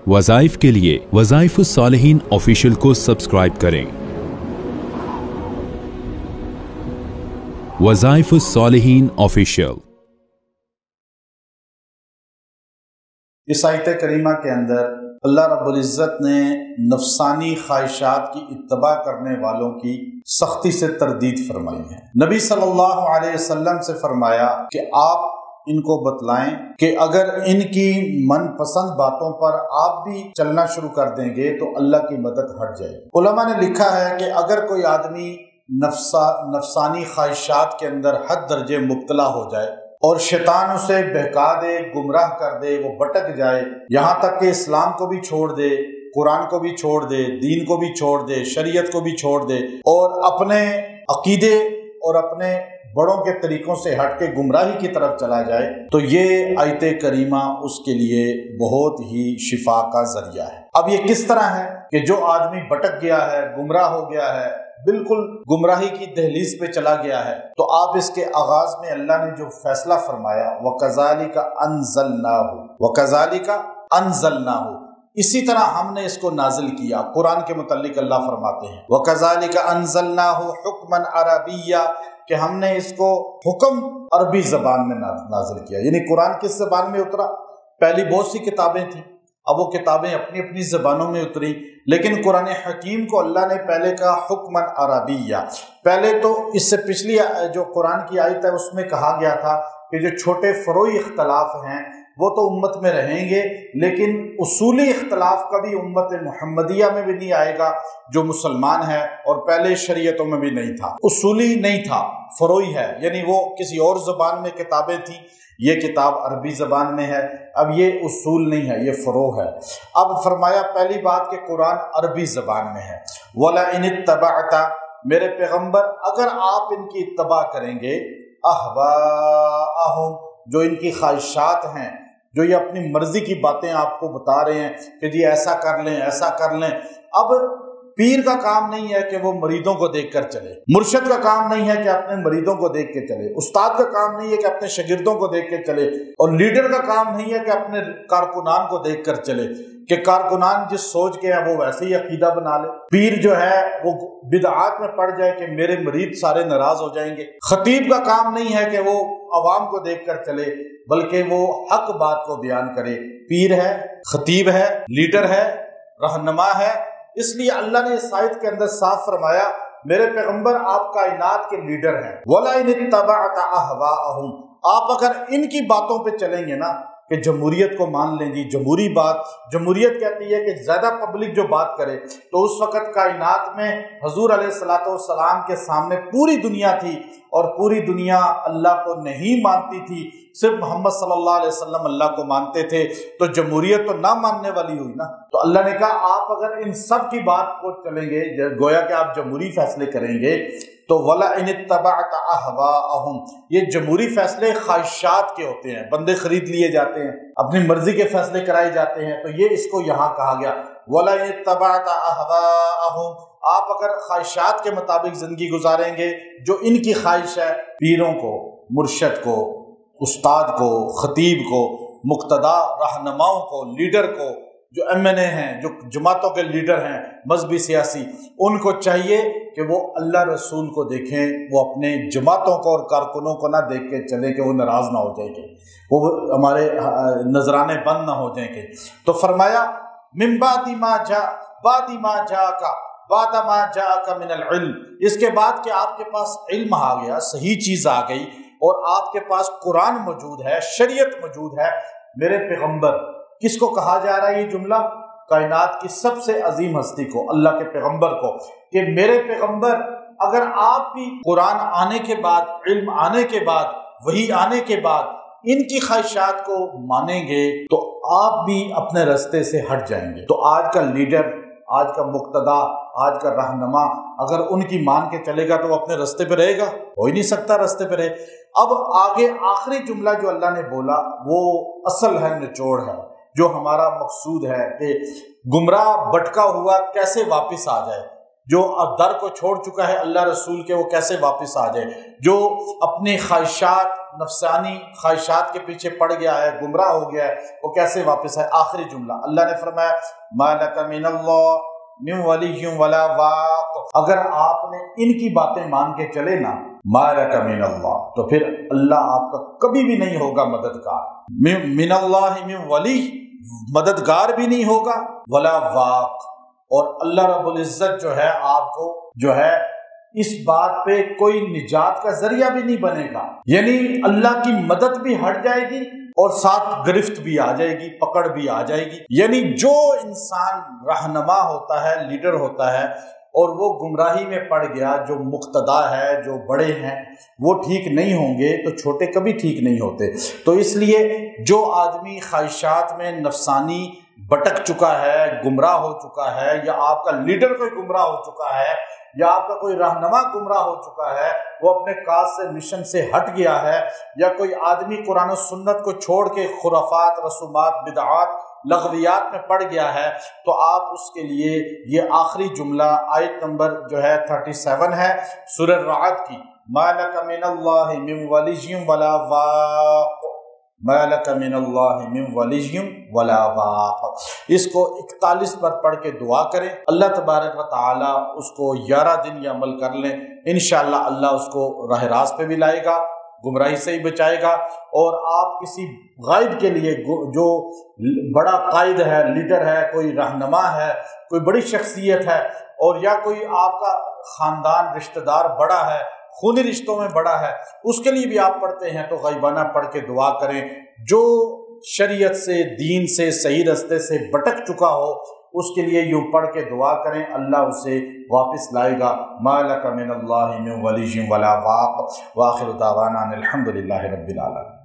वज़ाइफ के लिए वज़ाइफ सालिहीन ऑफिशियल को सब्सक्राइब करें। वज़ाइफ सालिहीन ऑफिशियल। इस आयत करीमा के अंदर अल्लाह रब्बुल इज़्ज़त ने नफसानी ख्वाहिशात की इत्तबा करने वालों की सख्ती से तरदीद फरमाई है। नबी सल्लल्लाहु अलैहि वसल्लम से फरमाया कि आप इनको बतलाएं कि अगर इनकी मनपसंद बातों पर आप भी चलना शुरू कर देंगे तो अल्लाह की मदद हट जाएगी। उलमा ने लिखा है कि अगर कोई आदमी नफसानी ख्वाहिशात के अंदर हद दर्जे मुब्तला हो जाए और शैतान उसे बहका दे, गुमराह कर दे, वो भटक जाए, यहाँ तक कि इस्लाम को भी छोड़ दे, कुरान को भी छोड़ दे, दीन को भी छोड़ दे, शरीयत को भी छोड़ दे और अपने अकीदे और अपने बड़ों के तरीकों से हट के गुमराही की तरफ चला जाए, तो ये आयत करीमा उसके लिए बहुत ही शिफा का जरिया है। अब ये किस तरह है कि जो आदमी भटक गया है, गुमराह हो गया है, बिल्कुल गुमराही की दहलीज पे चला गया है, तो आप इसके आगाज में अल्लाह ने जो फैसला फरमाया वकज़ालिका अन्ज़लनाहु, इसी तरह हमने इसको नाजिल किया। कुरान के मुतल्लिक अल्लाह फरमाते हैं वकज़ालिका अन्ज़लनाहु हुक्मन अरबिय्या, कि हमने इसको हुक्म अरबी ज़बान में नाजिल किया। यानी कुरान किस ज़बान में उतरा? पहली बहुत सी किताबें थी, अब वो किताबें अपनी अपनी ज़बानों में उतरी, लेकिन कुरान हकीम को अल्लाह ने पहले कहा हुक्मन अरबिय्या। पहले तो इससे पिछली जो कुरान की आयत है उसमें कहा गया था कि जो छोटे फ़रोई इख्तलाफ हैं वो तो उम्मत में रहेंगे, लेकिन उसूली इख्तलाफ कभी उम्मत मुहम्मदिया में भी नहीं आएगा जो मुसलमान है, और पहले शरीयतों में भी नहीं था। उसूली नहीं था, फ़रोई है, यानी वो किसी और ज़बान में किताबें थी, ये किताब अरबी ज़बान में है। अब ये उसूल नहीं है, ये फ़रो है। अब फरमाया पहली बात कि कुरान अरबी ज़बान में है। वला इन इत्तबअता, मेरे पैगम्बर अगर आप इनकी इत्तबा करेंगे, अहवाअहुम, जो इनकी ख्वाहिशात हैं, जो ये अपनी मर्जी की बातें आपको बता रहे हैं कि जी ऐसा कर लें, ऐसा कर लें। अब पीर का काम नहीं है कि वो मरीदों को देखकर चले, मुर्शिद का काम नहीं है कि अपने मरीदों को देख के चले, उस्ताद का काम नहीं है कि अपने शागिर्दों को देख के चले, और लीडर का काम नहीं है कि अपने कारकुनान को देख कर चले कि कारकुनान जिस सोच के हैं वो वैसे ही अकीदा बना ले। पीर जो है वो बिदआत में पड़ जाए कि मेरे मरीद सारे नाराज हो जाएंगे। खतीब का काम नहीं है कि वो अवाम को देख कर चले, बल्कि वो हक बात को बयान करे। पीर है, खतीब है, लीडर है, रहनुमा है। इसलिए अल्लाह ने इस आयत के अंदर साफ फरमाया मेरे पैगंबर आप कायनात के लीडर हैं। वला इन इत्तबअता अहवाअहुम, आप अगर इनकी बातों पे चलेंगे ना कि जमहूरियत को मान लें जी, जमहूरी बात, जमहूरियत कहती है कि ज़्यादा पब्लिक जो बात करे, तो उस वक़्त कायनात में हुज़ूर अलैहिस्सलातु वस्सलाम के सामने पूरी दुनिया थी और पूरी दुनिया अल्लाह को नहीं मानती थी, सिर्फ मोहम्मद सल्लल्लाहु अलैहि वसल्लम अल्लाह को मानते थे, तो जमहूरियत तो ना मानने वाली हुई ना। तो अल्लाह ने कहा आप अगर इन सब की बात को चलेंगे, गोया कि आप जमहूरी फैसले करेंगे, तो वला इन इत्तबअता अहवाअहुम, ये जमहूरी फैसले ख्वाहिशात के होते हैं, बंदे खरीद लिए जाते हैं, अपनी मर्जी के फैसले कराए जाते हैं, तो ये इसको यहाँ कहा गया वला इन इत्तबअता अहवाअहुम, आप अगर ख्वाहिशात के मुताबिक जिंदगी गुजारेंगे, जो इनकी ख्वाहिश है, पीरों को, मुर्शद को, उस्ताद को, खतीब को, मुक्तदा रहनुमाओं को, लीडर को, जो MNA हैं, जो जमातों के लीडर हैं, मजहबी सियासी, उनको चाहिए कि वो अल्लाह रसूल को देखें, वो अपने जमातों को और कारकुनों को ना देख के चले कि वो नाराज़ ना हो जाएंगे, वो हमारे नजराने बंद ना हो जाएंगे। तो फरमाया मिन बादी मा जाका मिनल इल्म, इसके बाद कि आपके पास इल्म आ गया, सही चीज़ आ गई और आपके पास कुरान मौजूद है, शरीयत मौजूद है। मेरे पैगम्बर, किसको कहा जा रहा है ये जुमला? कायनात की सबसे अजीम हस्ती को, अल्लाह के पैगम्बर को, कि मेरे पैगम्बर अगर आप भी कुरान आने के बाद, इल्म आने के बाद, वही आने के बाद इनकी ख्वाहिशात को मानेंगे तो आप भी अपने रास्ते से हट जाएंगे। तो आज का लीडर, आज का मुक्तदा, आज का रहनुमा अगर उनकी मान के चलेगा तो वो अपने रास्ते पे रहेगा? हो ही नहीं सकता रास्ते पे रहे। अब आगे आखिरी जुमला जो अल्लाह ने बोला वो असल है, निचोड़ है, जो हमारा मकसूद है कि गुमराह भटका हुआ कैसे वापस आ जाए। جو در کو چھوڑ چکا ہے اللہ رسول کے وہ کیسے واپس آ جائے، جو اپنی خواہشات نفسانی خواہشات کے پیچھے پڑ گیا ہے، گمراہ ہو گیا ہے، وہ کیسے واپس آئے۔ آخری جملہ اللہ نے فرمایا ما لک من اللہ من ولی ولا واق، اگر آپ نے ان کی باتیں مان کے چلے نا ما لک من اللہ، تو پھر اللہ آپ کا کبھی بھی نہیں ہوگا مددگار، من اللہ من ولی مددگار بھی نہیں ہوگا، ولا واق، اور اللہ رب العزت جو ہے آپ کو جو ہے اس بات پہ کوئی نجات کا ذریعہ بھی نہیں بنے گا، یعنی اللہ کی مدد بھی ہٹ جائے گی اور ساتھ گرفت بھی آ جائے گی، پکڑ بھی آ جائے گی۔ یعنی جو انسان رہنما ہوتا ہے، لیڈر ہوتا ہے، اور وہ گمراہی میں پڑ گیا، جو مقتدا ہے، جو بڑے ہیں وہ ٹھیک نہیں ہوں گے تو چھوٹے کبھی ٹھیک نہیں ہوتے۔ تو اس لیے جو آدمی خواہشات میں نفسانی بٹک چکا ہے، گمراہ ہو چکا ہے، یا آپ کا لیڈر کوئی گمراہ ہو چکا ہے، یا آپ کا کوئی رہنما گمراہ ہو چکا ہے، وہ اپنے کاز سے مشن سے ہٹ گیا ہے، یا کوئی آدمی قرآن و سنت کو چھوڑ کے خرافات، رسومات، بدعات، لغویات میں پڑ گیا ہے، تو آپ اس کے لیے یہ آخری جملہ آیت نمبر جو ہے 37 ہے سورہ الرعد کی، ما لک من اللہ من ولی ولا واق، ما لک من اللہ من ولی ولا واق۔ اس کو 41 پر پڑھ کے دعا کریں، اللہ تبارک و تعالی اس کو 11 دن یہ عمل کر لیں، انشاءاللہ اللہ اس کو راہ راست پہ بھی لائے گا، گمراہی سے ہی بچائے گا۔ اور آپ کسی غائب کے لیے جو بڑا قائد ہے، لیڈر ہے، کوئی رہنما ہے، کوئی بڑی شخصیت ہے، اور یا کوئی آپ کا خاندان رشتہ دار بڑا ہے، خونی رشتوں میں بڑا ہے، اس کے لیے بھی آپ پڑھتے ہیں تو غیبانہ پڑھ کے دعا کریں۔ جو شریعت سے، دین سے، صحیح رستے سے بٹک چکا ہو اس کے لیے یوں پڑھ کے دعا کریں، اللہ اسے واپس لائے گا۔ ما لک من اللہ من ولی ولا واق، وآخر دعوانا ان الحمد للہ رب العالمین۔